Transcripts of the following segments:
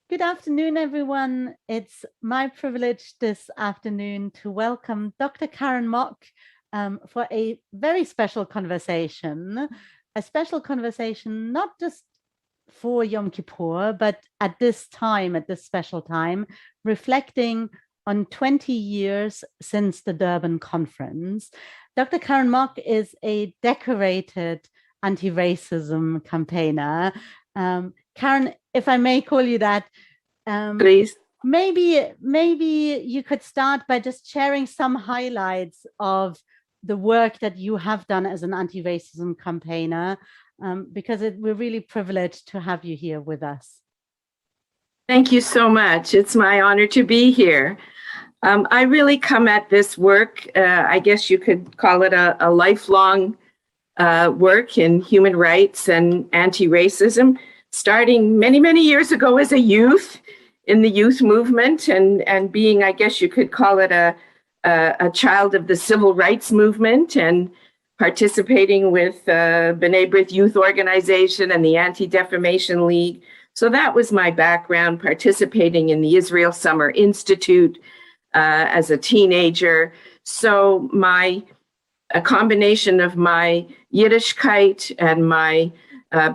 Good afternoon, everyone. It's my privilege this afternoon to welcome Dr. Karen Mock for a very special conversation, not just for Yom Kippur, but at this special time, reflecting on 20 years since the Durbin Conference. Dr. Karen Mock is a decorated anti-racism campaigner. Karen, if I may call you that, please. Maybe you could start by just sharing some highlights of the work that you have done as an anti-racism campaigner, because we're really privileged to have you here with us. Thank you so much. It's my honor to be here. I really come at this work, I guess you could call it a lifelong work in human rights and anti-racism, starting many, many years ago as a youth in the youth movement and being, I guess you could call it a child of the civil rights movement and participating with B'nai B'rith Youth Organization and the Anti-Defamation League. So that was my background, participating in the Israel Summer Institute as a teenager. So a combination of my Yiddishkeit and my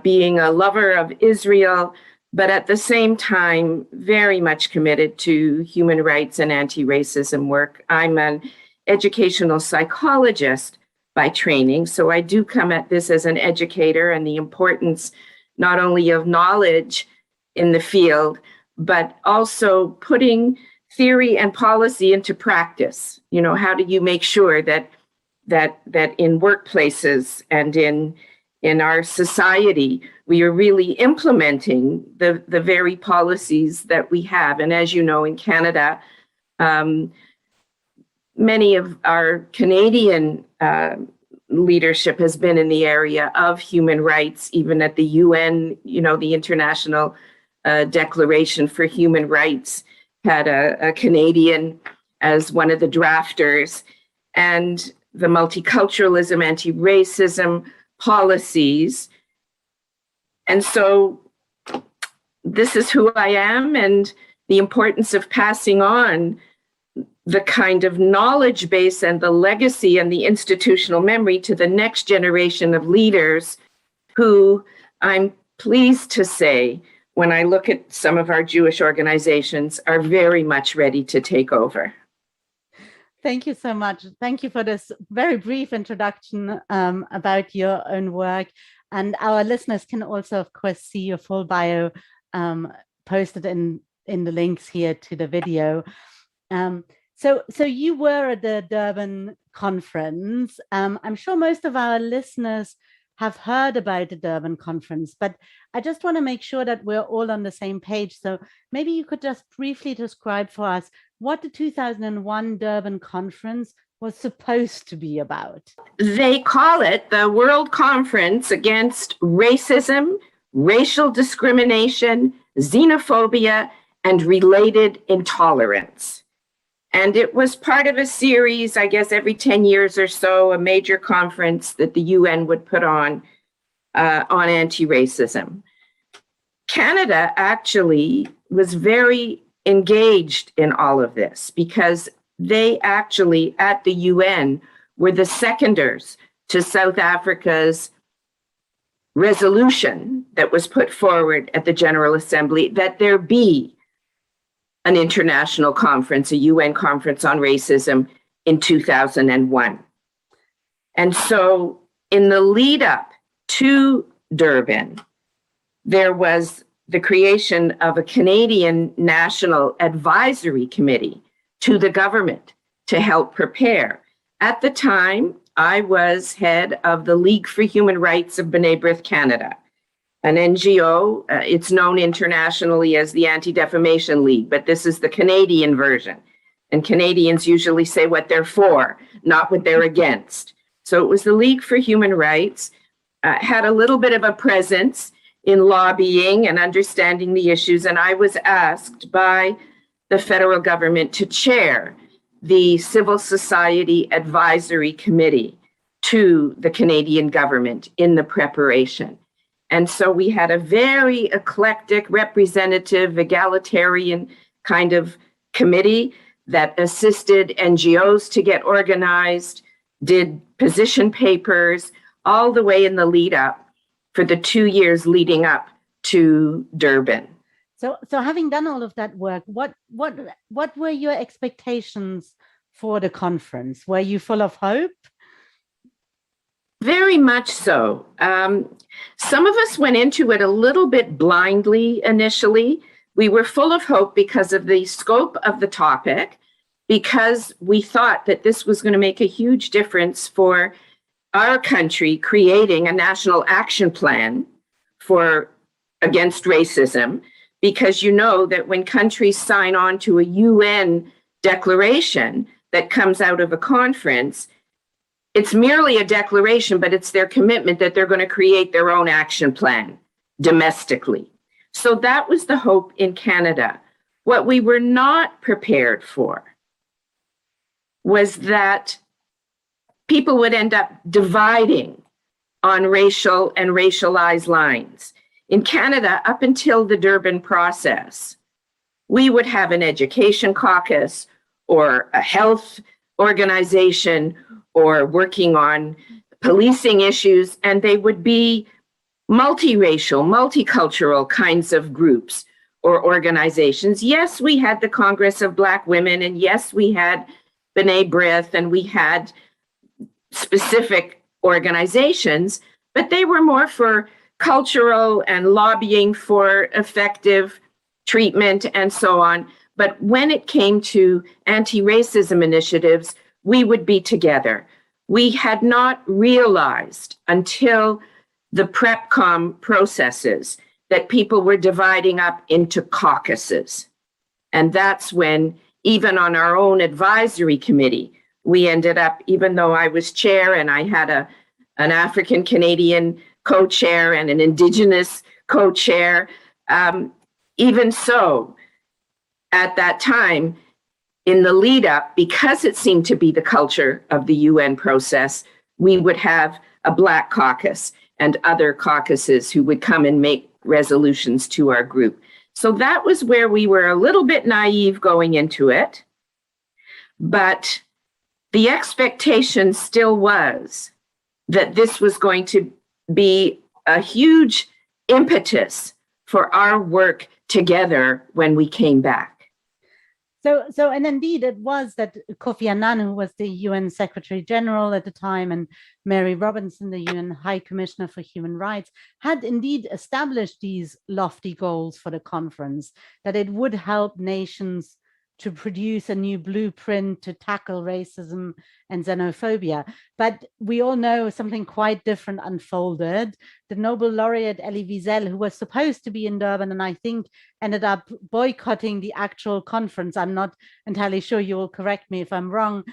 being a lover of Israel, but at the same time, very much committed to human rights and anti-racism work. I'm an educational psychologist by training, so I do come at this as an educator and the importance not only of knowledge in the field, but also putting theory and policy into practice. You know, how do you make sure that in workplaces and in our society, we are really implementing the very policies that we have. And as you know, in Canada, many of our Canadian leadership has been in the area of human rights, even at the UN, you know, the International Declaration for Human Rights had a Canadian as one of the drafters, and the multiculturalism, anti-racism policies. And so this is who I am, and the importance of passing on the kind of knowledge base and the legacy and the institutional memory to the next generation of leaders who, I'm pleased to say, when I look at some of our Jewish organizations, are very much ready to take over. Thank you so much. Thank you for this very brief introduction about your own work. And our listeners can also, of course, see your full bio posted in the links here to the video. So you were at the Durbin Conference. I'm sure most of our listeners have heard about the Durbin Conference, but I just want to make sure that we're all on the same page. So maybe you could just briefly describe for us what the 2001 Durbin Conference was supposed to be about. They call it the World Conference Against Racism, Racial Discrimination, Xenophobia, and Related Intolerance. And it was part of a series, I guess, every 10 years or so, a major conference that the UN would put on anti-racism. Canada actually was very engaged in all of this because they actually, at the UN, were the seconders to South Africa's resolution that was put forward at the General Assembly that there be an international conference, a UN conference on racism in 2001. And so in the lead up to Durban, there was the creation of a Canadian National Advisory Committee to the government to help prepare. At the time, I was head of the League for Human Rights of B'nai B'rith Canada, an NGO. It's known internationally as the Anti-Defamation League, but this is the Canadian version. And Canadians usually say what they're for, not what they're against. So it was the League for Human Rights, had a little bit of a presence in lobbying and understanding the issues. And I was asked by the federal government to chair the Civil Society Advisory Committee to the Canadian government in the preparation. And so we had a very eclectic, representative, egalitarian kind of committee that assisted NGOs to get organized, did position papers, all the way in the lead up for the 2 years leading up to Durban. So having done all of that work, what were your expectations for the conference? Were you full of hope? Very much so. Some of us went into it a little bit blindly initially. We were full of hope because of the scope of the topic, because we thought that this was going to make a huge difference for our country creating a national action plan against racism, because you know that when countries sign on to a UN declaration that comes out of a conference, it's merely a declaration, but it's their commitment that they're going to create their own action plan domestically. So that was the hope in Canada. What we were not prepared for was that people would end up dividing on racial and racialized lines. In Canada, up until the Durbin process, we would have an education caucus or a health organization or working on policing issues, and they would be multiracial, multicultural kinds of groups or organizations. Yes, we had the Congress of Black Women, and yes, we had B'nai B'rith, and we had specific organizations, but they were more for cultural and lobbying for effective treatment and so on. But when it came to anti-racism initiatives, we would be together. We had not realized until the PrepCom processes that people were dividing up into caucuses. And that's when, even on our own advisory committee, we ended up, even though I was chair and I had an African Canadian co-chair and an Indigenous co-chair, even so, at that time, in the lead up, because it seemed to be the culture of the UN process, we would have a Black caucus and other caucuses who would come and make resolutions to our group. So that was where we were a little bit naive going into it. But the expectation still was that this was going to be a huge impetus for our work together when we came back. So, and indeed it was that Kofi Annan, who was the UN Secretary General at the time, and Mary Robinson, the UN High Commissioner for Human Rights, had indeed established these lofty goals for the conference, that it would help nations to produce a new blueprint to tackle racism and xenophobia. But we all know something quite different unfolded. The Nobel laureate Elie Wiesel, who was supposed to be in Durban and I think ended up boycotting the actual conference, I'm not entirely sure, you will correct me if I'm wrong,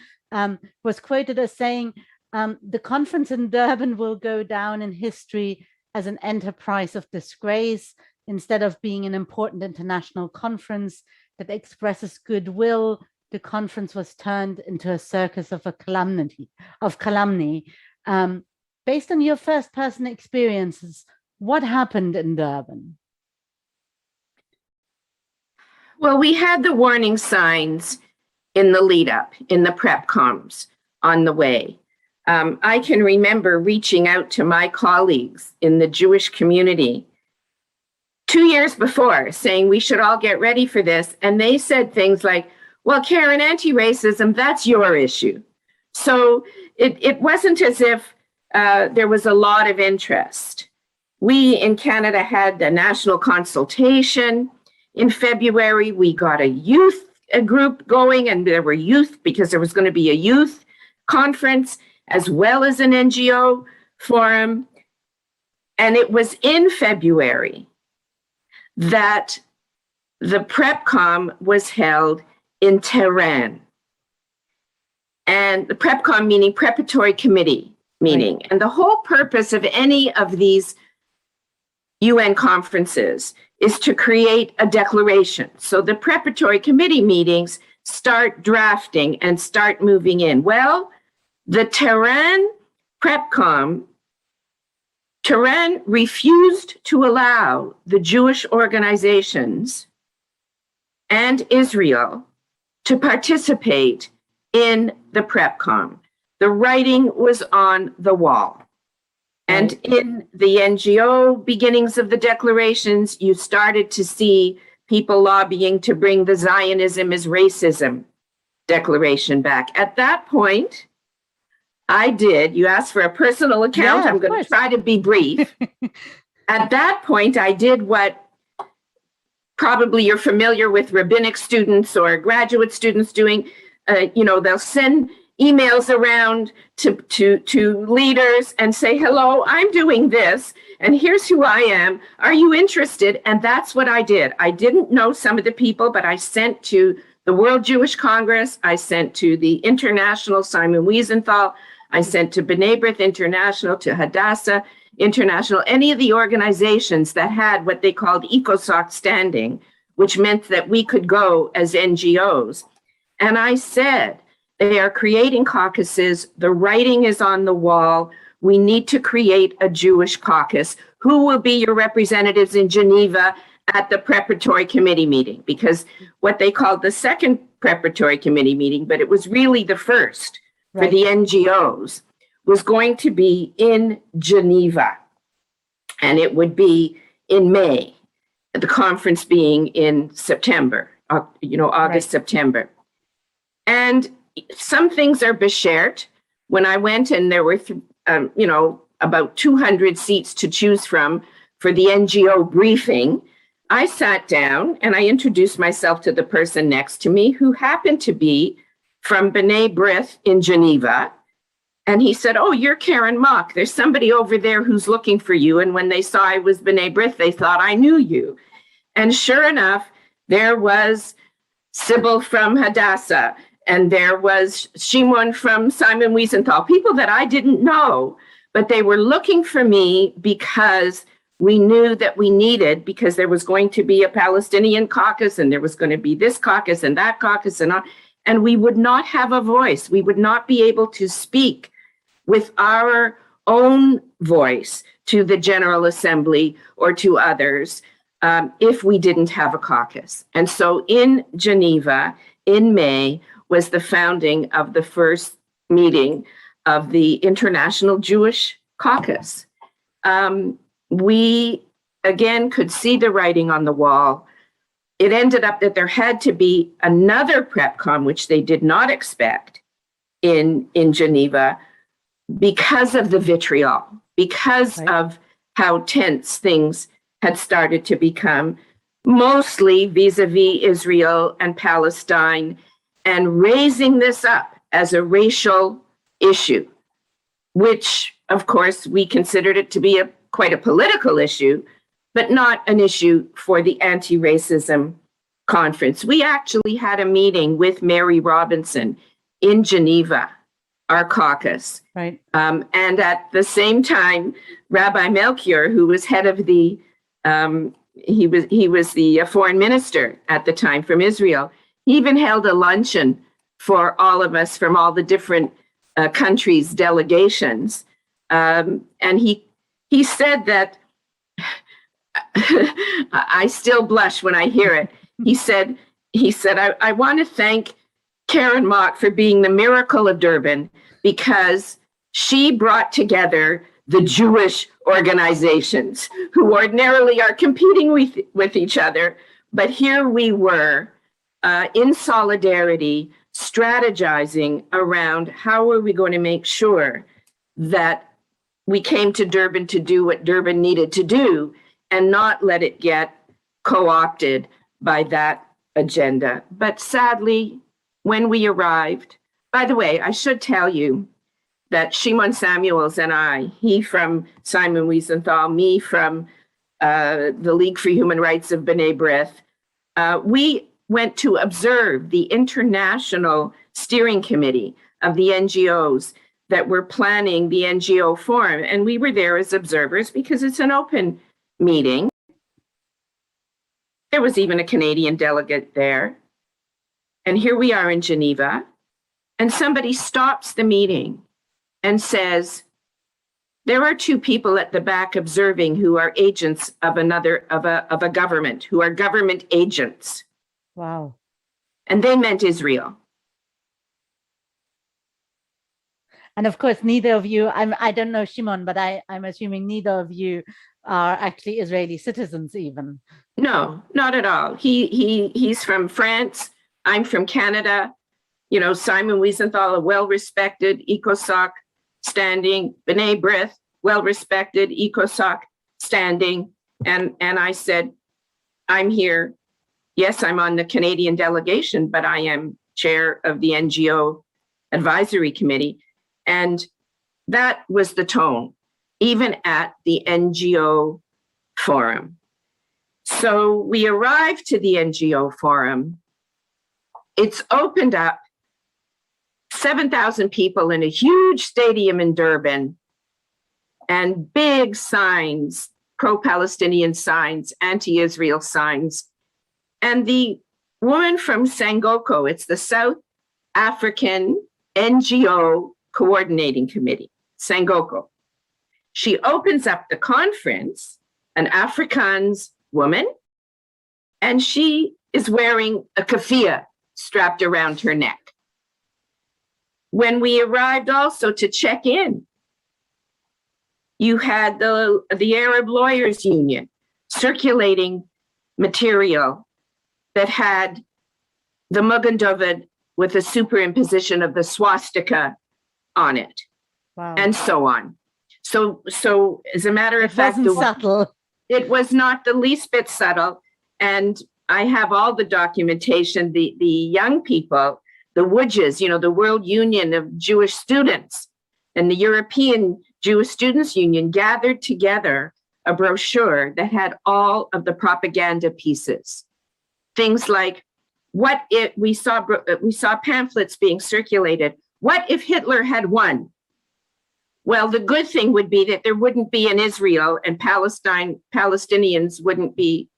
was quoted as saying, the conference in Durban will go down in history as an enterprise of disgrace instead of being an important international conference that expresses goodwill. The conference was turned into a circus of calumny. Based on your first-person experiences, what happened in Durban? Well, we had the warning signs in the lead up, in the PrepComs on the way. I can remember reaching out to my colleagues in the Jewish community 2 years before, saying we should all get ready for this. And they said things like, well, Karen, anti-racism, that's your issue. So it wasn't as if there was a lot of interest. We in Canada had a national consultation. In February, we got a group going, and there were youth, because there was going to be a youth conference as well as an NGO forum. And it was in February that the PrepCom was held in Tehran. And the PrepCom meaning preparatory committee meeting. Right. And the whole purpose of any of these UN conferences is to create a declaration. So the preparatory committee meetings start drafting and start moving in. Well, the Tehran PrepCom Tehran refused to allow the Jewish organizations and Israel to participate in the PrepCon. The writing was on the wall. And in the NGO beginnings of the declarations, you started to see people lobbying to bring the Zionism is racism declaration back. At that point, you asked for a personal account. I'm going to try to be brief. At that point, I did what probably you're familiar with rabbinic students or graduate students doing. They'll send emails around to leaders and say, hello, I'm doing this, and here's who I am. Are you interested? And that's what I did. I didn't know some of the people, but I sent to the World Jewish Congress. I sent to the International Simon Wiesenthal. I sent to B'nai B'rith International, to Hadassah International, any of the organizations that had what they called ECOSOC standing, which meant that we could go as NGOs. And I said, they are creating caucuses. The writing is on the wall. We need to create a Jewish caucus. Who will be your representatives in Geneva at the preparatory committee meeting? Because what they called the second preparatory committee meeting, but it was really the first for the NGOs, was going to be in Geneva. And it would be in May, the conference being in September, August, September. And some things are beshert. When I went and there were, about 200 seats to choose from for the NGO briefing, I sat down and I introduced myself to the person next to me, who happened to be from B'nai B'rith in Geneva. And he said, oh, you're Karen Mock. There's somebody over there who's looking for you. And when they saw I was B'nai B'rith, they thought I knew you. And sure enough, there was Sybil from Hadassah, and there was Shimon from Simon Wiesenthal, people that I didn't know, but they were looking for me because we knew that we needed, because there was going to be a Palestinian caucus, and there was going to be this caucus and that caucus, and we would not have a voice. We would not be able to speak with our own voice to the General Assembly or to others if we didn't have a caucus. And so in Geneva, in May, was the founding of the first meeting of the International Jewish Caucus. We, again, could see the writing on the wall. It ended up that there had to be another PrepCon, which they did not expect in Geneva, because of the vitriol, because of how tense things had started to become, mostly vis-a-vis Israel and Palestine, and raising this up as a racial issue, which, of course, we considered it to be quite a political issue, but not an issue for the anti-racism conference. We actually had a meeting with Mary Robinson in Geneva, our caucus. Right. And at the same time, Rabbi Melchior, who was head of the, he was the foreign minister at the time from Israel, he even held a luncheon for all of us from all the different countries' delegations. And he said that, I still blush when I hear it. He said, I want to thank Karen Mock for being the miracle of Durban, because she brought together the Jewish organizations who ordinarily are competing with each other. But here we were in solidarity, strategizing around how are we going to make sure that we came to Durban to do what Durban needed to do and not let it get co-opted by that agenda. But sadly, when we arrived, by the way, I should tell you that Shimon Samuels and I, he from Simon Wiesenthal, me from the League for Human Rights of B'nai B'rith, we went to observe the international steering committee of the NGOs that were planning the NGO forum. And we were there as observers because it's an open meeting. There was even a Canadian delegate there. And here we are in Geneva, and somebody stops the meeting and says, There are two people at the back observing who are agents of a government, who are government agents. Wow. And they meant Israel. And of course, neither of you, I don't know Shimon, but I'm assuming neither of you are actually Israeli citizens even. No, not at all. He's from France. I'm from Canada. You know, Simon Wiesenthal, a well-respected ECOSOC standing, B'nai B'rith, well-respected ECOSOC standing. And I said, I'm here. Yes, I'm on the Canadian delegation, but I am chair of the NGO advisory committee. And that was the tone, even at the NGO forum. So we arrived to the NGO forum. It's opened up, 7,000 people in a huge stadium in Durban, and big signs, pro-Palestinian signs, anti-Israel signs. And the woman from Sangoko, it's the South African NGO Coordinating Committee, Sangoko. She opens up the conference, an Afrikaans woman, and she is wearing a keffiyeh strapped around her neck. When we arrived also to check in, you had the Arab Lawyers Union circulating material that had the Magen David with a superimposition of the swastika on it. Wow. And so on. So as a matter of fact, subtle. It was not the least bit subtle. And I have all the documentation, the young people, the WUJs, you know, the World Union of Jewish Students and the European Jewish Students Union gathered together a brochure that had all of the propaganda pieces. Things like, what if we saw pamphlets being circulated. What if Hitler had won? Well, the good thing would be that there wouldn't be an Israel, and Palestinians wouldn't be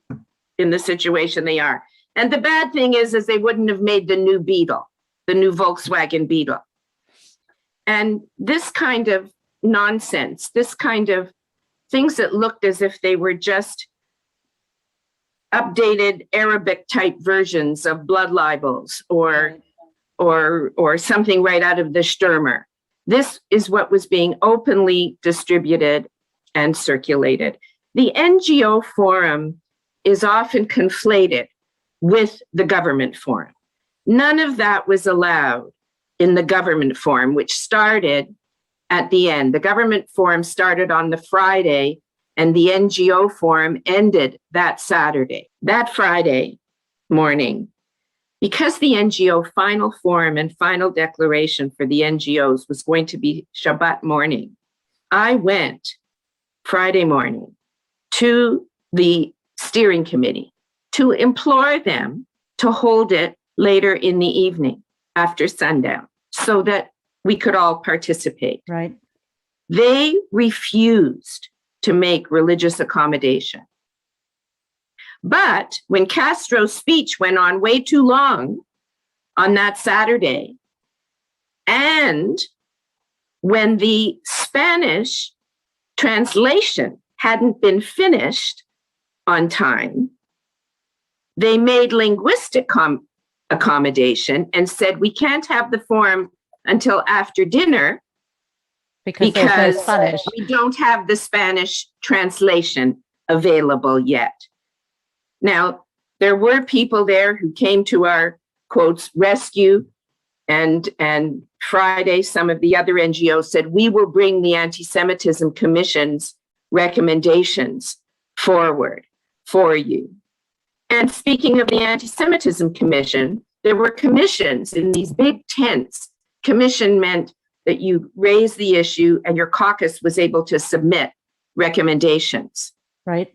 in the situation they are. And the bad thing is they wouldn't have made the new Beetle, the new Volkswagen Beetle. And this kind of nonsense, this kind of things that looked as if they were just updated Arabic type versions of blood libels or something right out of the Stürmer. This is what was being openly distributed and circulated. The NGO forum is often conflated with the government forum. None of that was allowed in the government forum, which started at the end. The government forum started on the Friday, and the NGO forum ended that Saturday. That Friday morning, because the NGO final forum and final declaration for the NGOs was going to be Shabbat morning, I went Friday morning to the steering committee to implore them to hold it later in the evening after sundown so that we could all participate. Right. They refused to make religious accommodation. But when Castro's speech went on way too long on that Saturday, and when the Spanish translation hadn't been finished on time, they made linguistic accommodation and said, we can't have the forum until after dinner because we don't have the Spanish translation available yet. Now, there were people there who came to our, quotes, rescue, and Friday, some of the other NGOs said, we will bring the Anti-Semitism Commission's recommendations forward for you. And speaking of the Anti-Semitism Commission, there were commissions in these big tents. Commission meant that you raise the issue and your caucus was able to submit recommendations. Right.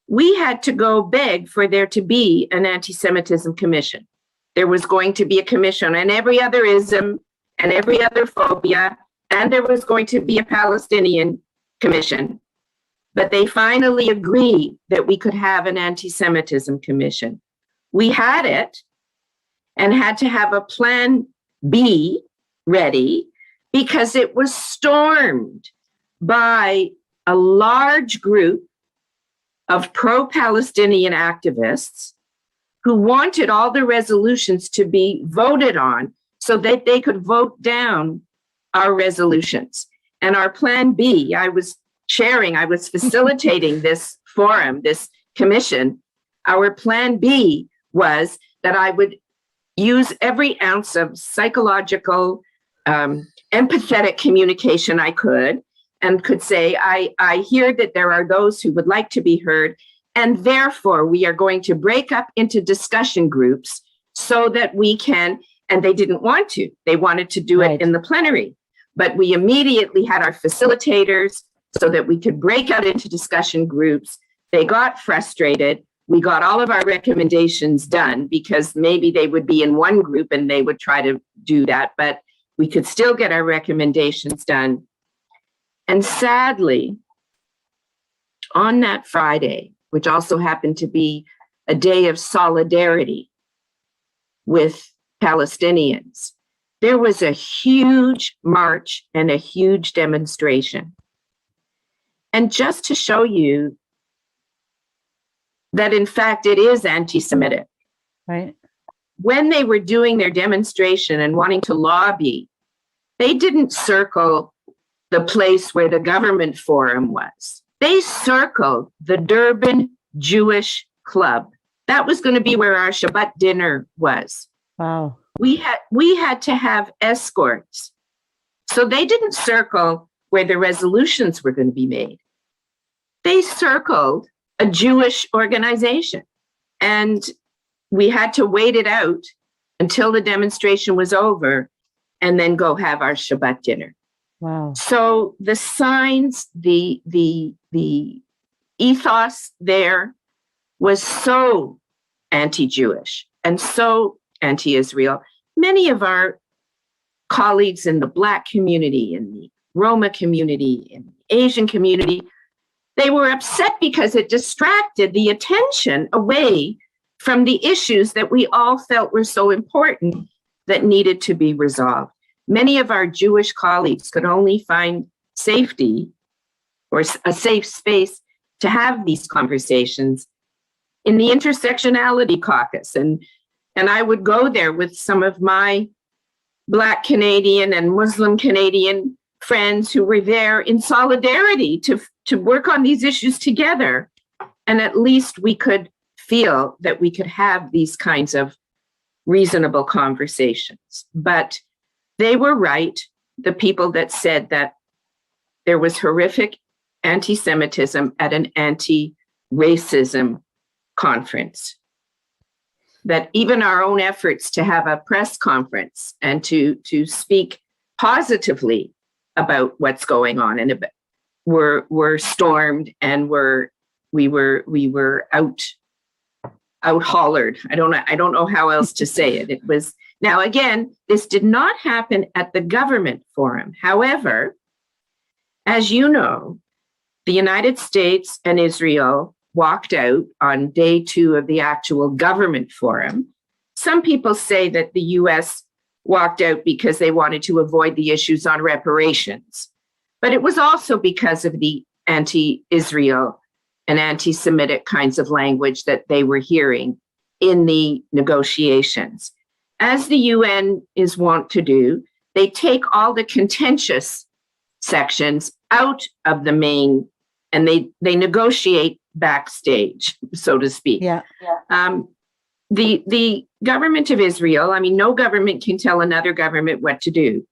We had to go beg for there to be an Anti-Semitism Commission. There was going to be a commission on every other ism and every other phobia, and there was going to be a Palestinian commission. But they finally agreed that we could have an Anti-Semitism Commission. We had it and had to have a plan B ready because it was stormed by a large group of pro-Palestinian activists who wanted all the resolutions to be voted on so that they could vote down our resolutions. And our plan B, I was facilitating this forum, this commission. Our plan B was that I would use every ounce of psychological, empathetic communication I could, and could say, I hear that there are those who would like to be heard, and therefore we are going to break up into discussion groups so that we can, and they didn't want to, they wanted to do it in the plenary. But we immediately had our facilitators so that we could break out into discussion groups. They got frustrated. We got all of our recommendations done because maybe they would be in one group and they would try to do that, but we could still get our recommendations done. And sadly, on that Friday, which also happened to be a day of solidarity with Palestinians, there was a huge march and a huge demonstration. And just to show you that, in fact, it is anti-Semitic. Right. When they were doing their demonstration and wanting to lobby, they didn't circle the place where the government forum was. They circled the Durbin Jewish Club. That was going to be where our Shabbat dinner was. Wow. We had to have escorts. So they didn't circle where the resolutions were going to be made. They circled a Jewish organization. And we had to wait it out until the demonstration was over and then go have our Shabbat dinner. Wow. So the signs, the ethos there was so anti-Jewish and so anti-Israel. Many of our colleagues in the Black community, in the Roma community, in the Asian community, they were upset because it distracted the attention away from the issues that we all felt were so important that needed to be resolved. Many of our Jewish colleagues could only find safety or a safe space to have these conversations in the intersectionality caucus. And I would go there with some of my Black Canadian and Muslim Canadian friends who were there in solidarity to work on these issues together. And at least we could feel that we could have these kinds of reasonable conversations. But they were right, the people that said that there was horrific anti-Semitism at an anti-racism conference. That even our own efforts to have a press conference and to speak positively about what's going on and were stormed, and we were out hollered. I don't know how else to say it. It was, now again, this did not happen at the government forum. However, as you know, the United States and Israel walked out on day 2 of the actual government forum. Some people say that the US walked out because they wanted to avoid the issues on reparations, but it was also because of the anti-Israel and anti-Semitic kinds of language that they were hearing in the negotiations. As the UN is wont to do, they take all the contentious sections out of the main, and they negotiate backstage, so to speak. Yeah. The government of Israel, I mean, no government can tell another government what to do,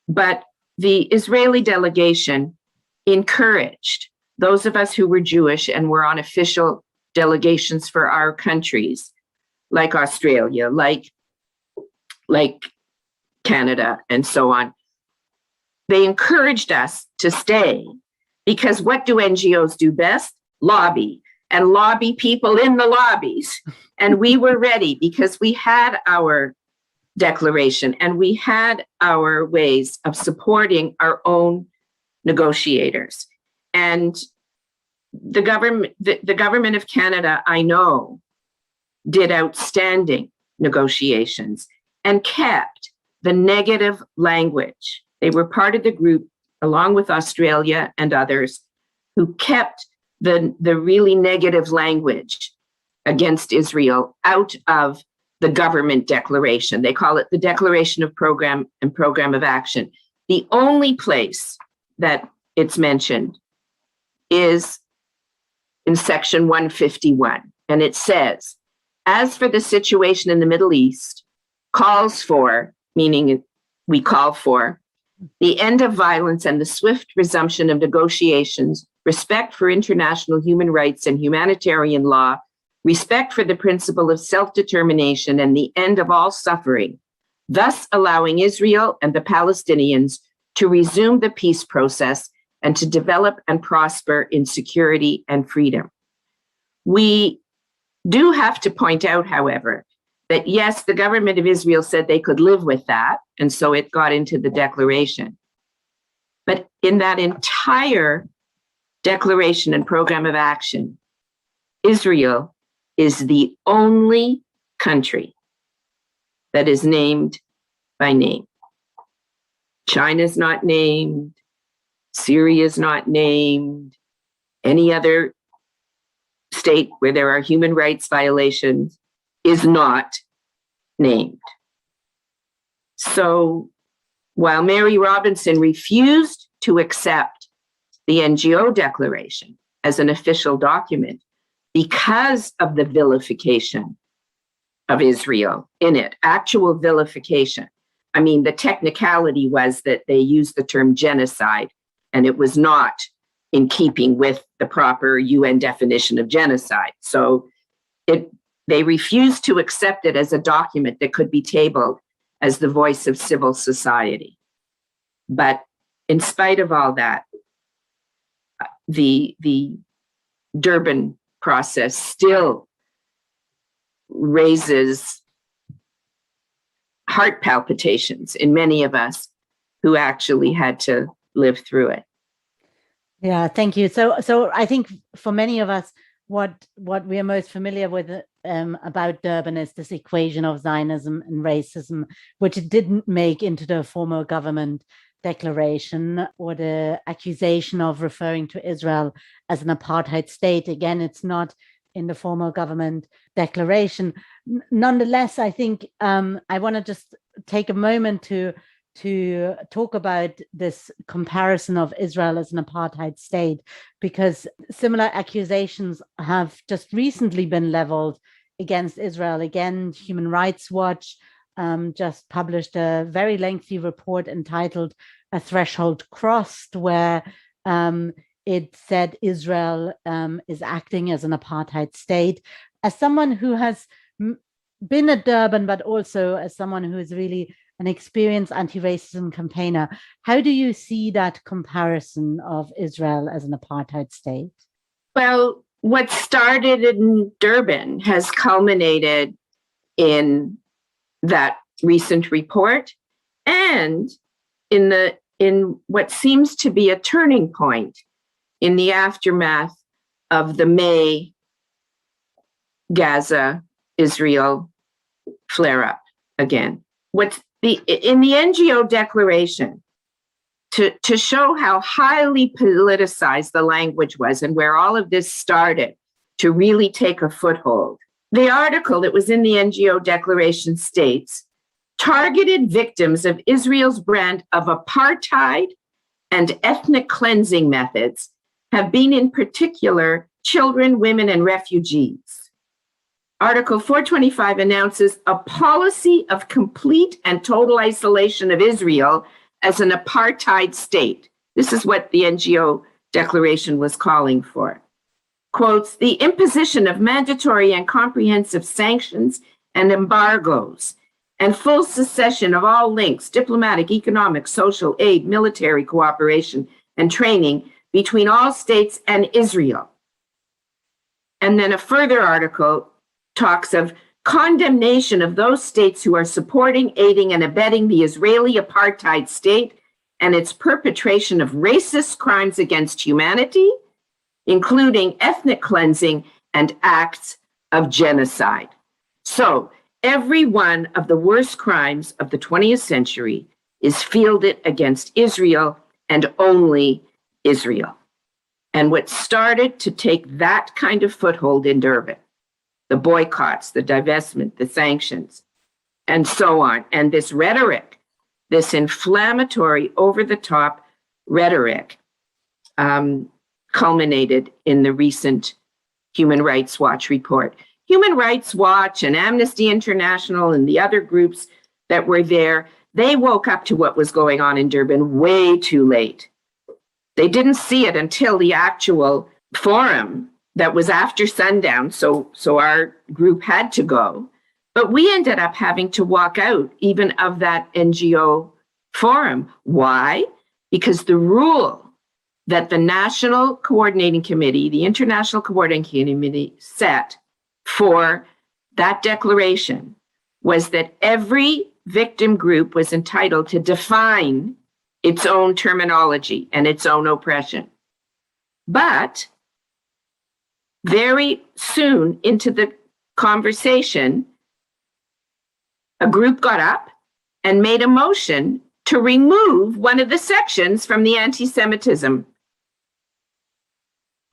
but the Israeli delegation encouraged those of us who were Jewish and were on official delegations for our countries, like Australia, like Canada, and so on. They encouraged us to stay because what do NGOs do best? Lobby, and lobby people in the lobbies. And we were ready because we had our declaration and we had our ways of supporting our own negotiators. And the government of Canada, I know, did outstanding negotiations and kept the negative language. They were part of the group along with Australia and others, who kept the really negative language against Israel out of the government declaration. They call it the Declaration of Program and Program of Action. The only place that it's mentioned is in section 151. And it says, as for the situation in the Middle East, calls for, meaning we call for, the end of violence and the swift resumption of negotiations, respect for international human rights and humanitarian law, respect for the principle of self-determination, and the end of all suffering, thus allowing Israel and the Palestinians to resume the peace process and to develop and prosper in security and freedom. We do have to point out, however, that yes, the government of Israel said they could live with that, and so it got into the declaration. But in that entire declaration and program of action, Israel is the only country that is named by name. China's not named, Syria's not named, any other state where there are human rights violations is not named. So while Mary Robinson refused to accept the NGO declaration as an official document because of the vilification of Israel in it, actual vilification. I mean, the technicality was that they used the term genocide, and it was not in keeping with the proper UN definition of genocide. So they refused to accept it as a document that could be tabled as the voice of civil society. But in spite of all that, the Durbin process still raises heart palpitations in many of us who actually had to live through it. Yeah, thank you. So I think for many of us, what we are most familiar with about Durban is this equation of Zionism and racism, which it didn't make into the formal government declaration, or the accusation of referring to Israel as an apartheid state. Again, it's not in the formal government declaration. Nonetheless, I think I want to just take a moment to talk about this comparison of Israel as an apartheid state, because similar accusations have just recently been leveled against Israel. Again, Human Rights Watch just published a very lengthy report entitled A Threshold Crossed, where it said Israel is acting as an apartheid state. As someone who has been at Durban, but also as someone who is really an experienced anti-racism campaigner, how do you see that comparison of Israel as an apartheid state? Well, what started in Durban has culminated in that recent report and in what seems to be a turning point in the aftermath of the May Gaza-Israel flare-up again. In the NGO declaration, to show how highly politicized the language was and where all of this started to really take a foothold, the article that was in the NGO declaration states, targeted victims of Israel's brand of apartheid and ethnic cleansing methods have been in particular children, women, and refugees. Article 425 announces a policy of complete and total isolation of Israel as an apartheid state. This is what the NGO declaration was calling for. Quotes, the imposition of mandatory and comprehensive sanctions and embargoes and full cessation of all links, diplomatic, economic, social aid, military cooperation, and training between all states and Israel. And then a further article talks of condemnation of those states who are supporting, aiding, and abetting the Israeli apartheid state and its perpetration of racist crimes against humanity, including ethnic cleansing and acts of genocide. So every one of the worst crimes of the 20th century is fielded against Israel and only Israel. And what started to take that kind of foothold in Durban, the boycotts, the divestment, the sanctions, and so on, and this rhetoric, this inflammatory, over-the-top rhetoric, culminated in the recent Human Rights Watch report. Human Rights Watch and Amnesty International and the other groups that were there, they woke up to what was going on in Durban way too late. They didn't see it until the actual forum that was after sundown, so our group had to go. But we ended up having to walk out even of that NGO forum. Why? Because the rule that the National Coordinating Committee, the International Coordinating Committee set for that declaration was that every victim group was entitled to define its own terminology and its own oppression. But very soon into the conversation, a group got up and made a motion to remove one of the sections from the anti-Semitism.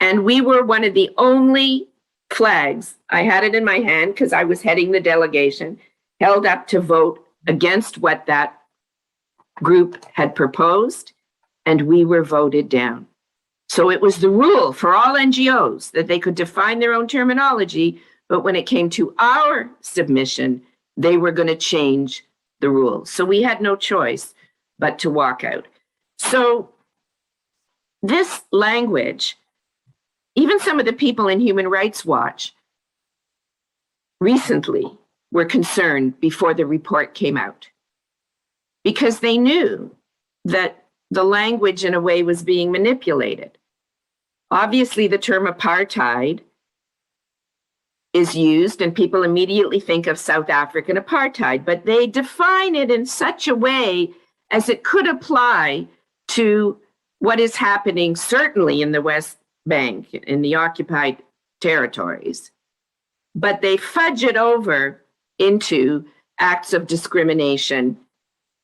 And we were one of the only flags, I had it in my hand because I was heading the delegation, held up to vote against what that group had proposed, and we were voted down. So it was the rule for all NGOs that they could define their own terminology, but when it came to our submission, they were going to change the rules. So we had no choice but to walk out. So this language, even some of the people in Human Rights Watch recently were concerned before the report came out because they knew that the language in a way was being manipulated. Obviously, the term apartheid is used and people immediately think of South African apartheid, but they define it in such a way as it could apply to what is happening certainly in the West Bank, in the occupied territories. But they fudge it over into acts of discrimination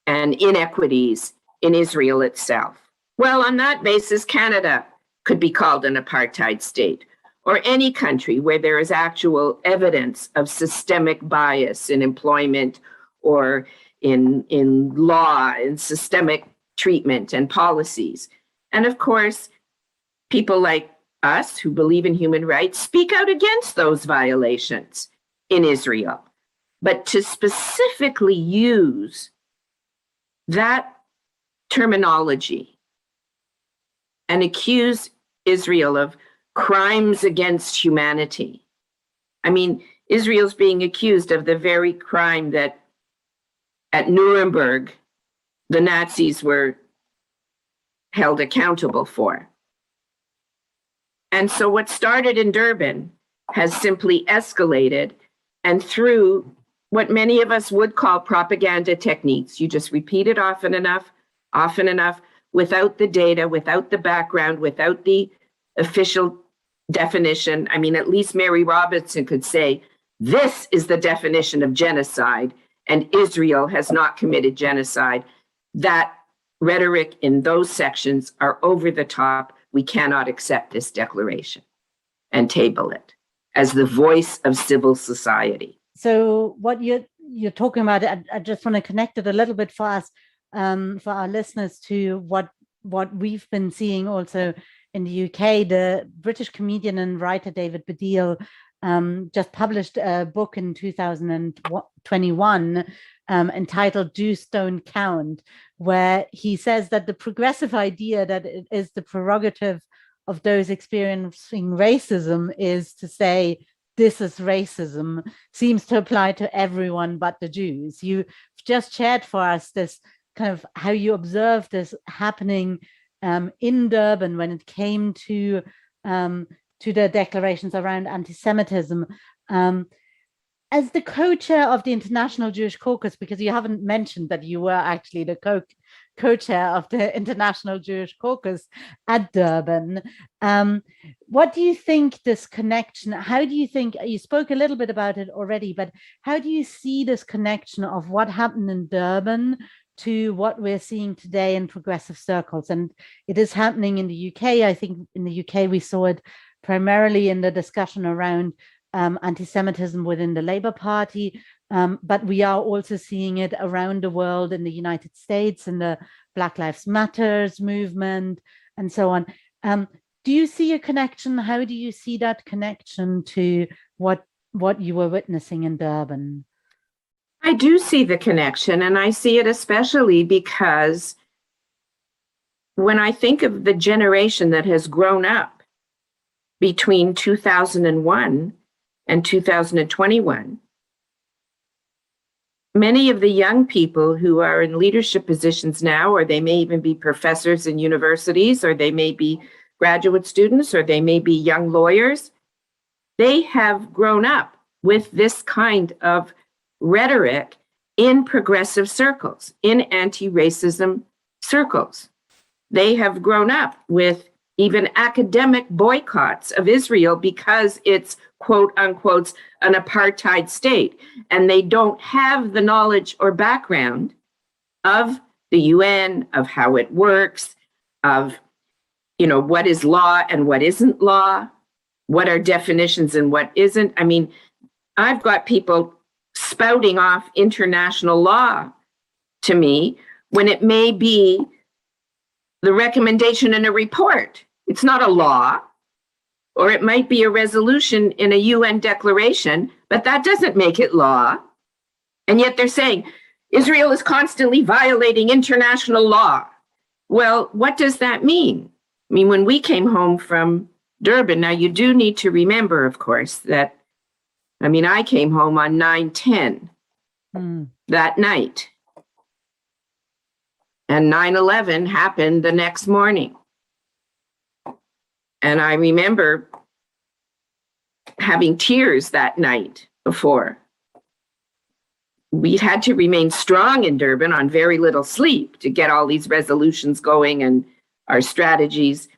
and inequities in Israel itself. Well, on that basis, Canada could be called an apartheid state, or any country where there is actual evidence of systemic bias in employment or in law and systemic treatment and policies. And of course, people like us who believe in human rights speak out against those violations in Israel. But to specifically use that terminology and accuse Israel of crimes against humanity. I mean, Israel's being accused of the very crime that at Nuremberg, the Nazis were held accountable for. And so what started in Durban has simply escalated, and through what many of us would call propaganda techniques, you just repeat it often enough, without the data, without the background, without the official definition. I mean, at least Mary Robinson could say, this is the definition of genocide, and Israel has not committed genocide. That rhetoric in those sections are over the top. We cannot accept this declaration and table it as the voice of civil society. So what you're talking about, I just want to connect it a little bit for us, for our listeners, to what we've been seeing also in the UK. The British comedian and writer David Baddiel just published a book in 2021 entitled Jews Don't Count, where he says that the progressive idea that it is the prerogative of those experiencing racism is to say, this is racism, seems to apply to everyone but the Jews. You just shared for us this kind of how you observed this happening in Durban when it came to the declarations around anti-Semitism. As the co-chair of the International Jewish Caucus, because you haven't mentioned that you were actually the co-chair of the International Jewish Caucus at Durban, what do you think this connection, how do you think, you spoke a little bit about it already, but how do you see this connection of what happened in Durban to what we're seeing today in progressive circles. And it is happening in the UK. I think in the UK, we saw it primarily in the discussion around anti-Semitism within the Labour Party, but we are also seeing it around the world in the United States, in the Black Lives Matters movement, and so on. Do you see a connection? How do you see that connection to what you were witnessing in Durban? I do see the connection, and I see it especially because when I think of the generation that has grown up between 2001 and 2021, many of the young people who are in leadership positions now, or they may even be professors in universities, or they may be graduate students, or they may be young lawyers, they have grown up with this kind of rhetoric in progressive circles, in anti-racism circles. They have grown up with even academic boycotts of Israel because it's, quote unquote, an apartheid state. And they don't have the knowledge or background of the UN, of how it works, of, what is law and what isn't law, what are definitions and what isn't. I mean, I've got people spouting off international law to me when it may be the recommendation in a report. It's not a law, or it might be a resolution in a UN declaration, but that doesn't make it law. And yet they're saying Israel is constantly violating international law. Well, what does that mean? I mean, when we came home from Durban, now you do need to remember, of course, that, I came home on 9/10 that night. And 9/11 happened the next morning. And I remember having tears that night before. We'd had to remain strong in Durban on very little sleep to get all these resolutions going and our strategies.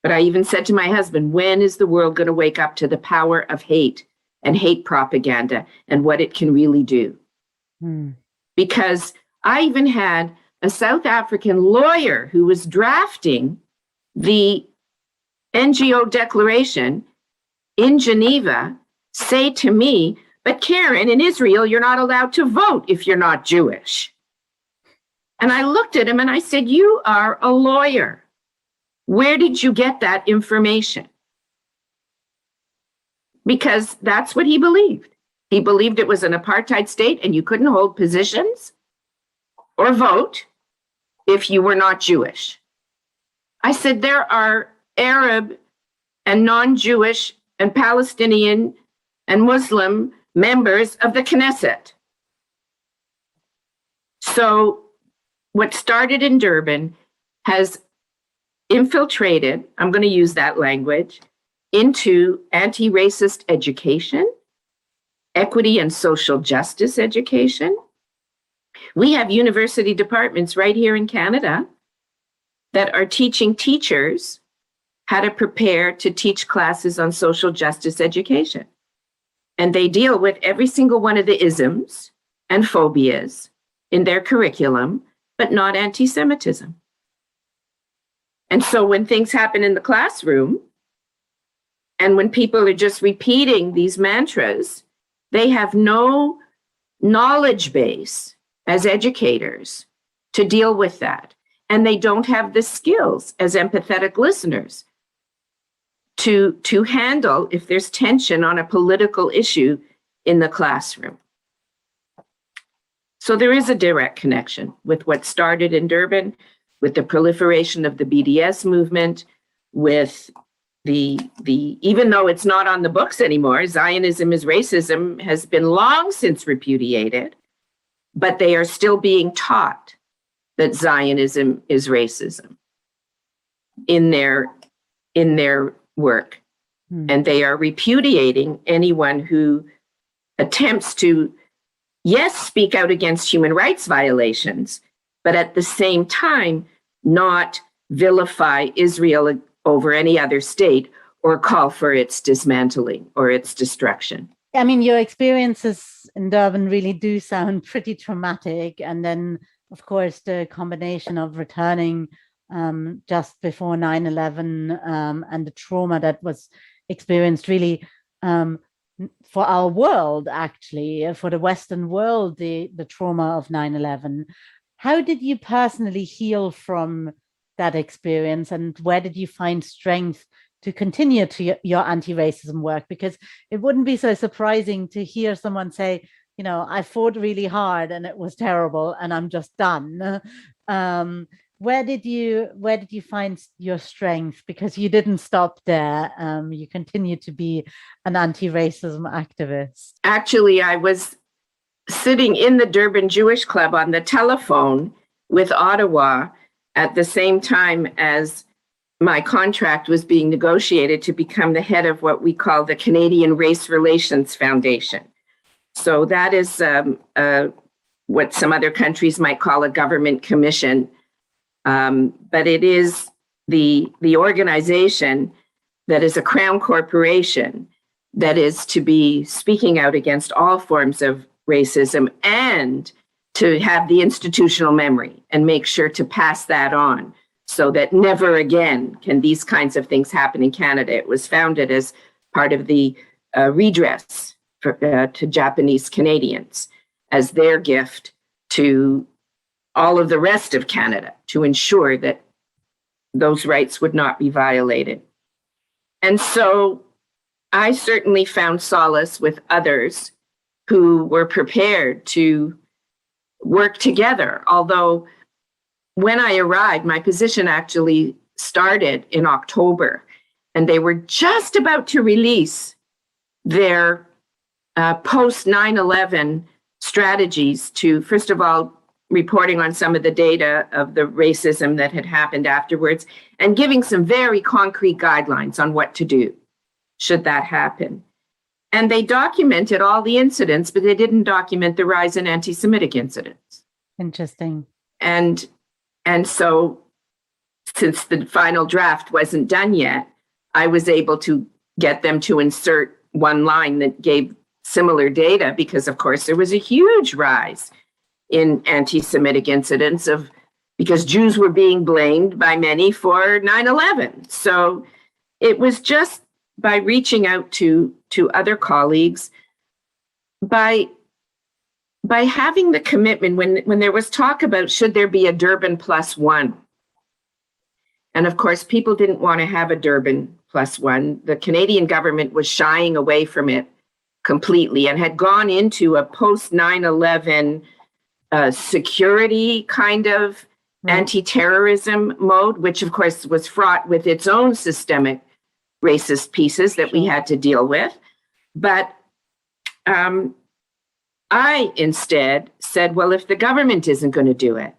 But I even said to my husband, when is the world going to wake up to the power of hate and hate propaganda and what it can really do? Because I even had a South African lawyer who was drafting the NGO declaration in Geneva say to me, but Karen, in Israel, you're not allowed to vote if you're not Jewish. And I looked at him and I said, you are a lawyer. Where did you get that information? Because that's what he believed. He believed it was an apartheid state and you couldn't hold positions or vote if you were not Jewish. I said, there are Arab and non-Jewish and Palestinian and Muslim members of the Knesset. So what started in Durban has infiltrated, I'm going to use that language, into anti-racist education, equity and social justice education. We have university departments right here in Canada that are teaching teachers how to prepare to teach classes on social justice education. And they deal with every single one of the isms and phobias in their curriculum, but not anti-Semitism. And so when things happen in the classroom, and when people are just repeating these mantras, they have no knowledge base as educators to deal with that. And they don't have the skills as empathetic listeners to handle if there's tension on a political issue in the classroom. So there is a direct connection with what started in Durban, with the proliferation of the BDS movement, with the even though it's not on the books anymore, Zionism is racism has been long since repudiated, but they are still being taught that Zionism is racism in their work. And they are repudiating anyone who attempts to, yes, speak out against human rights violations, but at the same time, not vilify Israel over any other state or call for its dismantling or its destruction. I mean, your experiences in Durban really do sound pretty traumatic. And then of course, the combination of returning just before 9/11 and the trauma that was experienced really for our world, actually, for the Western world, the trauma of 9/11. How did you personally heal from that experience, and where did you find strength to continue to your anti-racism work? Because it wouldn't be so surprising to hear someone say, you know, I fought really hard and it was terrible and I'm just done. Where did you find your strength? Because you didn't stop there. You continue to be an anti-racism activist. Actually, I was sitting in the Durban Jewish Club on the telephone with Ottawa at the same time as my contract was being negotiated to become the head of what we call the Canadian Race Relations Foundation. So that is what some other countries might call a government commission. But it is the organization that is a crown corporation that is to be speaking out against all forms of racism and to have the institutional memory and make sure to pass that on so that never again can these kinds of things happen in Canada. It was founded as part of the redress to Japanese Canadians as their gift to all of the rest of Canada to ensure that those rights would not be violated. And so I certainly found solace with others who were prepared to work together. Although when I arrived, my position actually started in October, and they were just about to release their post 9/11 strategies to, first of all, reporting on some of the data of the racism that had happened afterwards and giving some very concrete guidelines on what to do should that happen. And they documented all the incidents, but they didn't document the rise in anti-Semitic incidents. Interesting. And so since the final draft wasn't done yet, I was able to get them to insert one line that gave similar data because, of course, there was a huge rise in anti-Semitic incidents because Jews were being blamed by many for 9/11. So it was just by reaching out to other colleagues, by having the commitment when there was talk about should there be a Durban+1. And of course, people didn't want to have a Durban+1. The Canadian government was shying away from it completely and had gone into a post 9/11 security kind of anti-terrorism mode, which of course was fraught with its own systemic racist pieces that we had to deal with. But I instead said, well, if the government isn't going to do it,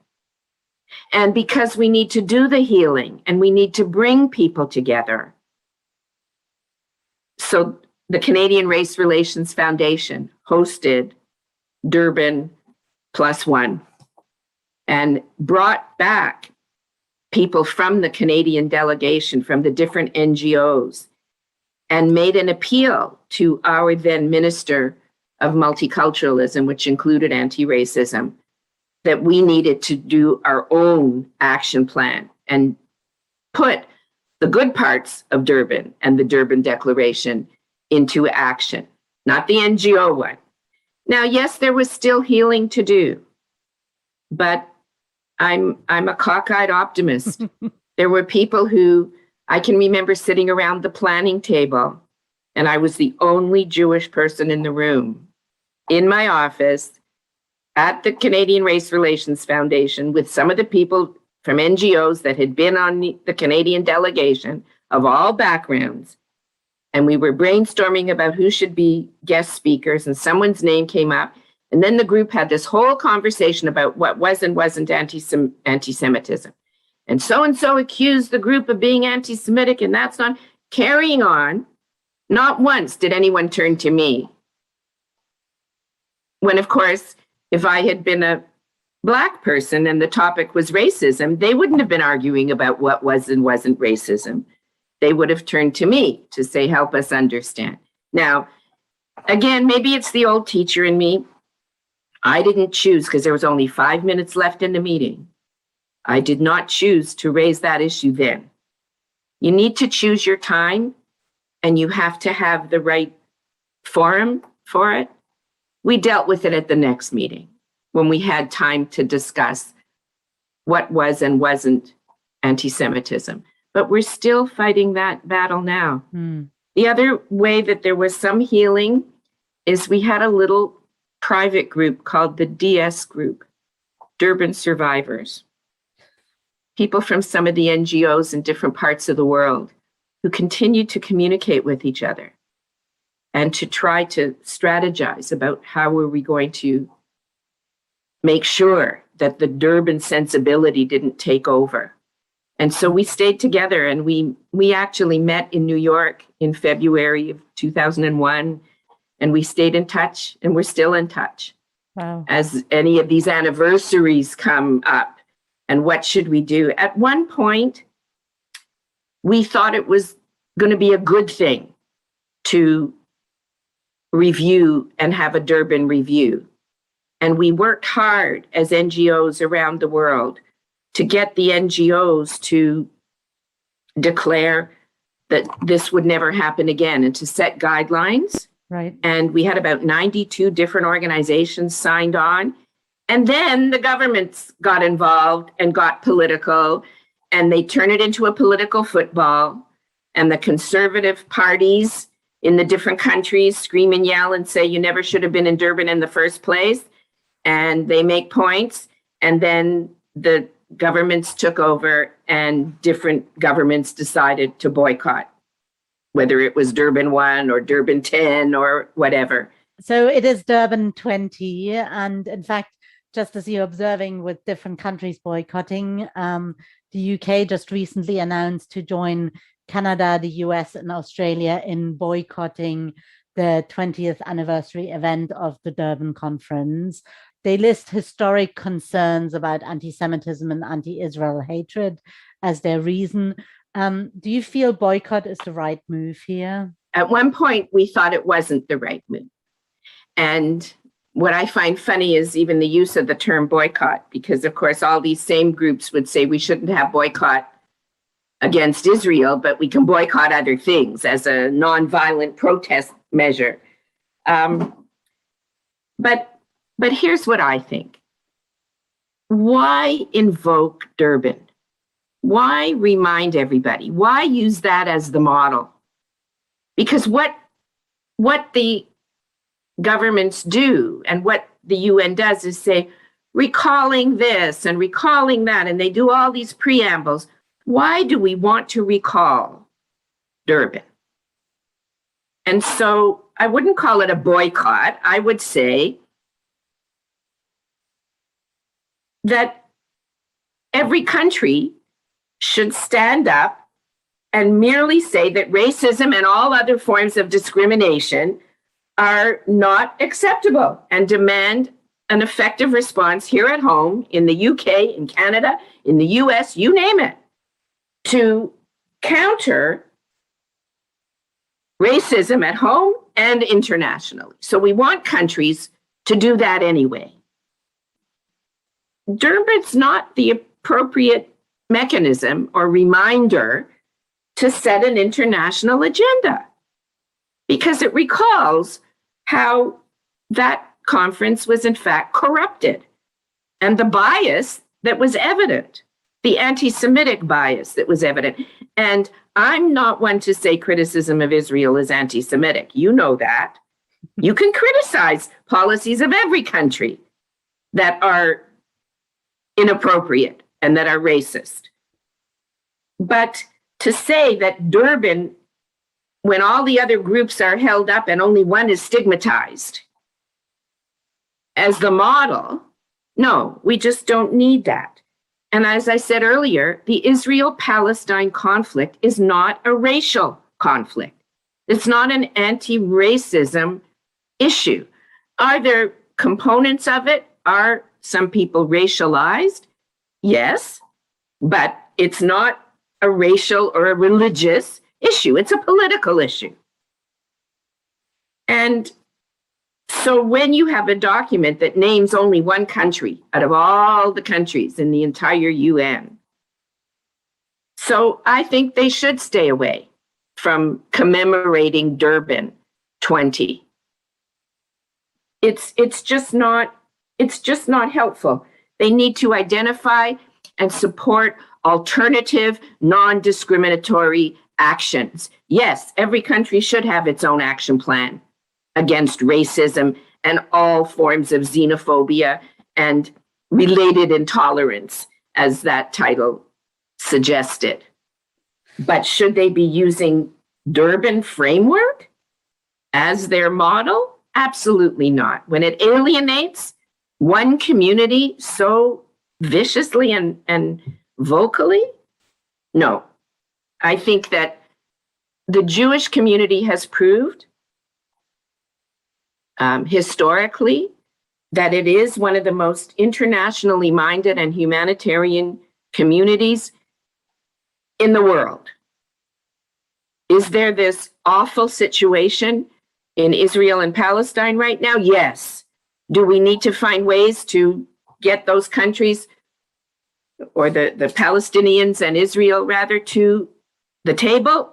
and because we need to do the healing and we need to bring people together. So the Canadian Race Relations Foundation hosted Durban+1 and brought back people from the Canadian delegation, from the different NGOs, and made an appeal to our then Minister of Multiculturalism, which included anti-racism, that we needed to do our own action plan and put the good parts of Durban and the Durban Declaration into action, not the NGO one. Now, yes, there was still healing to do, but I'm a cockeyed optimist. There were people who I can remember sitting around the planning table, and I was the only Jewish person in the room, in my office, at the Canadian Race Relations Foundation, with some of the people from NGOs that had been on the Canadian delegation of all backgrounds. And we were brainstorming about who should be guest speakers, and someone's name came up. And then the group had this whole conversation about what was and wasn't anti-Semitism. And so accused the group of being anti-Semitic, and that's not carrying on. Not once did anyone turn to me. When, of course, if I had been a Black person and the topic was racism, they wouldn't have been arguing about what was and wasn't racism. They would have turned to me to say, help us understand. Now, again, maybe it's the old teacher in me. I didn't choose, because there was only 5 minutes left in the meeting. I did not choose to raise that issue then. You need to choose your time, and you have to have the right forum for it. We dealt with it at the next meeting when we had time to discuss what was and wasn't anti-Semitism. But we're still fighting that battle now. The other way that there was some healing is we had a little private group called the DS group, Durban Survivors. People from some of the NGOs in different parts of the world who continued to communicate with each other and to try to strategize about how were we going to make sure that the Durban sensibility didn't take over. And so we stayed together, and we actually met in New York in February of 2001, and we stayed in touch, and we're still in touch. Wow. As any of these anniversaries come up, and what should we do? At one point, we thought it was going to be a good thing to review and have a Durbin review. And we worked hard as NGOs around the world to get the NGOs to declare that this would never happen again and to set guidelines. Right. And we had about 92 different organizations signed on. And then the governments got involved and got political, and they turned it into a political football. And the conservative parties in the different countries scream and yell and say, you never should have been in Durban in the first place. And they make points. And then the governments took over, and different governments decided to boycott, whether it was Durban+1 or Durban+10 or whatever. So it is Durban+20. And in fact, just as you're observing with different countries boycotting, the UK just recently announced to join Canada, the US, and Australia in boycotting the 20th anniversary event of the Durbin Conference. They list historic concerns about anti-Semitism and anti-Israel hatred as their reason. Do you feel boycott is the right move here? At one point, we thought it wasn't the right move. And what I find funny is even the use of the term boycott, because of course, all these same groups would say we shouldn't have boycott against Israel, but we can boycott other things as a nonviolent protest measure. But here's what I think. Why invoke Durbin? Why remind everybody? Why use that as the model? Because what the governments do and what the UN does is say, recalling this and recalling that, and they do all these preambles. Why do we want to recall Durbin? And so I wouldn't call it a boycott. I would say that every country should stand up and merely say that racism and all other forms of discrimination are not acceptable and demand an effective response here at home, in the UK, in Canada, in the US, you name it, to counter racism at home and internationally. So we want countries to do that anyway. Durban's not the appropriate mechanism or reminder to set an international agenda, because it recalls how that conference was in fact corrupted and the bias that was evident, the anti-Semitic bias that was evident. And I'm not one to say criticism of Israel is anti-Semitic. You know that. You can criticize policies of every country that are inappropriate and that are racist. But to say that Durbin, when all the other groups are held up and only one is stigmatized as the model, no, we just don't need that. And as I said earlier, the Israel-Palestine conflict is not a racial conflict. It's not an anti-racism issue. Are there components of it? Are some people racialized? Yes, but it's not a racial or a religious issue. It's a political issue. And So when you have a document that names only one country out of all the countries in the entire UN, so I think they should stay away from commemorating Durban+20. It's just not helpful. They need to identify and support alternative, non-discriminatory actions. Yes, every country should have its own action plan against racism and all forms of xenophobia and related intolerance, as that title suggested. But should they be using Durbin framework as their model? Absolutely not. When it alienates one community so viciously and vocally, no. I think that the Jewish community has proved historically that it is one of the most internationally minded and humanitarian communities in the world. Is there this awful situation in Israel and Palestine right now? Yes. Do we need to find ways to get those countries, or the Palestinians and Israel rather, to the table?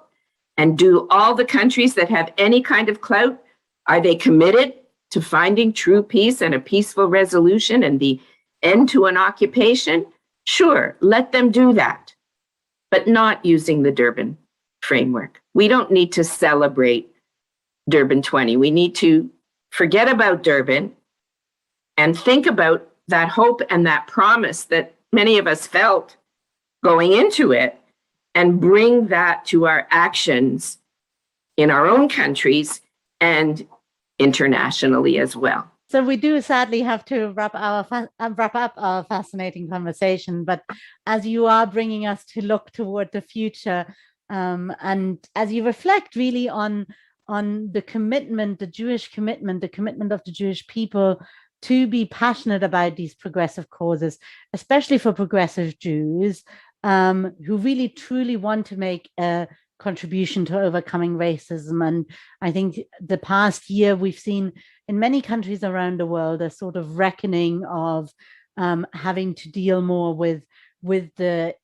And do all the countries that have any kind of clout, are they committed to finding true peace and a peaceful resolution and the end to an occupation? Sure, let them do that, but not using the Durbin framework. We don't need to celebrate Durban+20. We need to forget about Durbin and think about that hope and that promise that many of us felt going into it, and bring that to our actions in our own countries and internationally as well. So we do sadly have to wrap up our fascinating conversation, but as you are bringing us to look toward the future, and as you reflect really on the commitment, the Jewish commitment, the commitment of the Jewish people to be passionate about these progressive causes, especially for progressive Jews, who really truly want to make a contribution to overcoming racism. And I think the past year we've seen in many countries around the world a sort of reckoning of having to deal more with the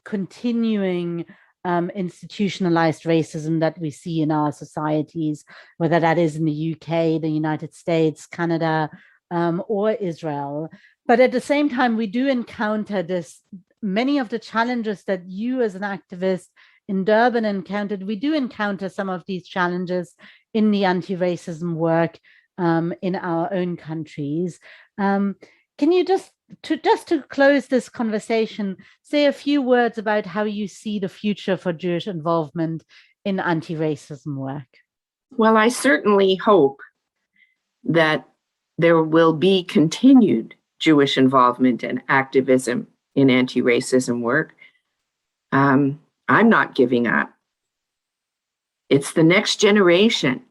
continuing institutionalized racism that we see in our societies, whether that is in the UK, the United States, Canada, or Israel. But at the same time, we do encounter many of the challenges that you as an activist in Durban encountered. We do encounter some of these challenges in the anti-racism work in our own countries. Can you just to close this conversation, say a few words about how you see the future for Jewish involvement in anti-racism work? Well, I certainly hope that there will be continued Jewish involvement and activism in anti-racism work. I'm not giving up. It's the next generation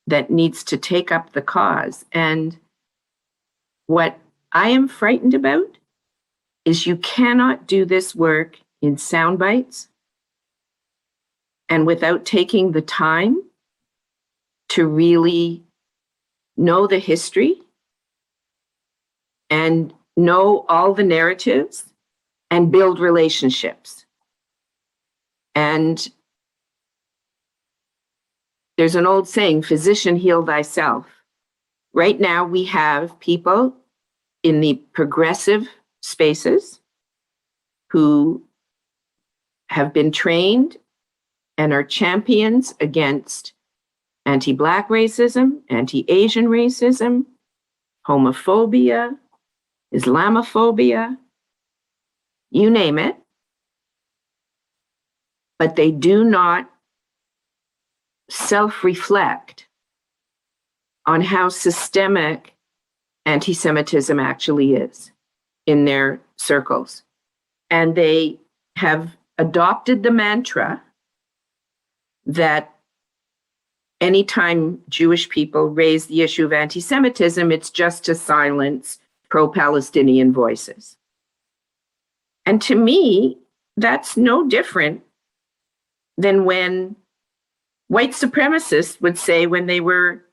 that needs to take up the cause. And what I am frightened about is you cannot do this work in sound bites and without taking the time to really know the history and know all the narratives and build relationships. And there's an old saying, physician, heal thyself. Right now, we have people in the progressive spaces who have been trained and are champions against anti-Black racism, anti-Asian racism, homophobia, Islamophobia, you name it. But they do not self-reflect on how systemic anti-Semitism actually is in their circles. And they have adopted the mantra that anytime Jewish people raise the issue of anti-Semitism, it's just to silence pro-Palestinian voices. And to me, that's no different than when white supremacists would say when they were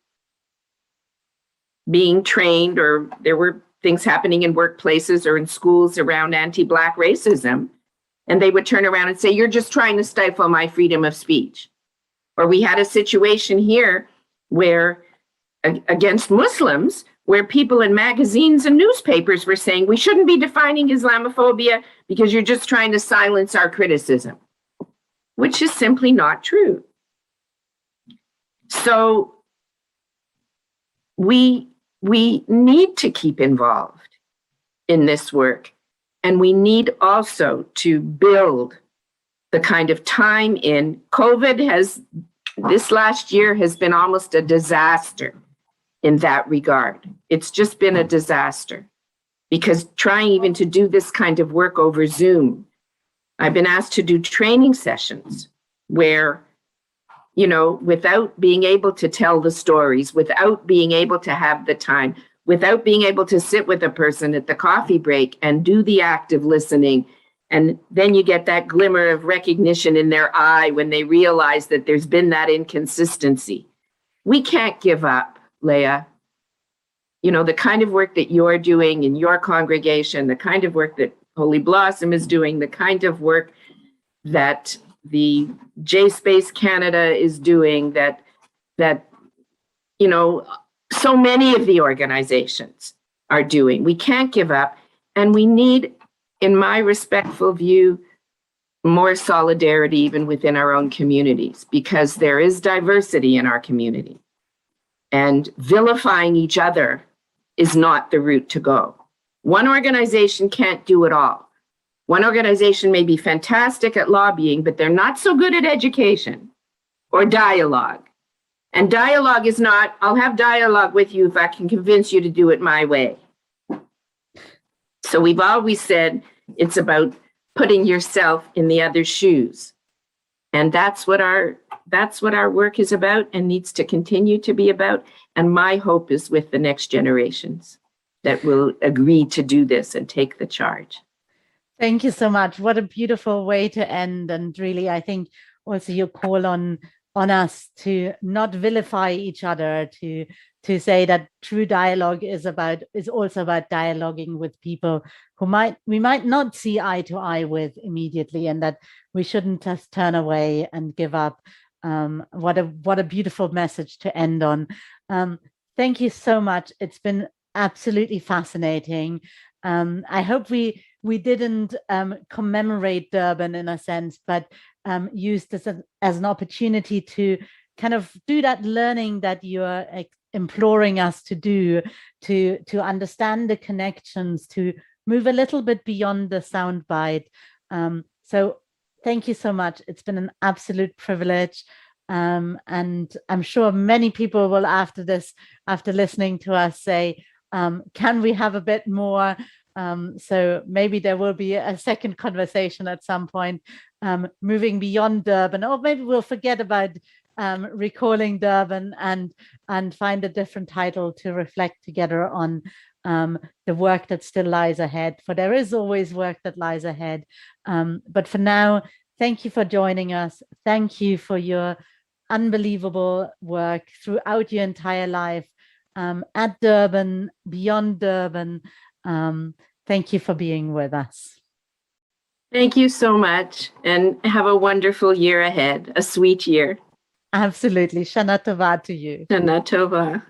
being trained, or there were things happening in workplaces or in schools around anti-Black racism, and they would turn around and say, "You're just trying to stifle my freedom of speech." Or we had a situation here where against Muslims, where people in magazines and newspapers were saying, "We shouldn't be defining Islamophobia because you're just trying to silence our criticism," which is simply not true. So we need to keep involved in this work, and we need also to build the kind of time in. This last year has been almost a disaster in that regard. It's just been a disaster, because trying even to do this kind of work over Zoom, I've been asked to do training sessions where, without being able to tell the stories, without being able to have the time, without being able to sit with a person at the coffee break and do the active listening, and then you get that glimmer of recognition in their eye when they realize that there's been that inconsistency. We can't give up, Leah. The kind of work that you're doing in your congregation, the kind of work that Holy Blossom is doing, the kind of work that the J-Space Canada is doing, that so many of the organizations are doing. We can't give up, and we need, in my respectful view, more solidarity even within our own communities, because there is diversity in our community. And vilifying each other is not the route to go. One organization can't do it all. One organization may be fantastic at lobbying, but they're not so good at education or dialogue. And dialogue is not, "I'll have dialogue with you if I can convince you to do it my way." So we've always said it's about putting yourself in the other's shoes. And that's what our work is about and needs to continue to be about. And my hope is with the next generations that will agree to do this and take the charge. Thank you so much. What a beautiful way to end. And really, I think also your call on us to not vilify each other, to say that true dialogue is also about dialoguing with people who we might not see eye to eye with immediately, and that we shouldn't just turn away and give up. What a beautiful message to end on. Thank you so much. It's been absolutely fascinating. I hope we didn't commemorate Durban in a sense, but used this as an opportunity to kind of do that learning that you're imploring us to do, to understand the connections, to move a little bit beyond the soundbite. So thank you so much. It's been an absolute privilege. And I'm sure many people will, after listening to us, say, can we have a bit more? So maybe there will be a second conversation at some point, moving beyond Durban, or maybe we'll forget about recalling Durban and find a different title to reflect together on the work that still lies ahead, for there is always work that lies ahead. But for now, thank you for joining us. Thank you for your unbelievable work throughout your entire life, at Durban, beyond Durban. Thank you for being with us. Thank you so much, and have a wonderful year ahead, a sweet year. Absolutely. Shana Tova to you. Shana Tova.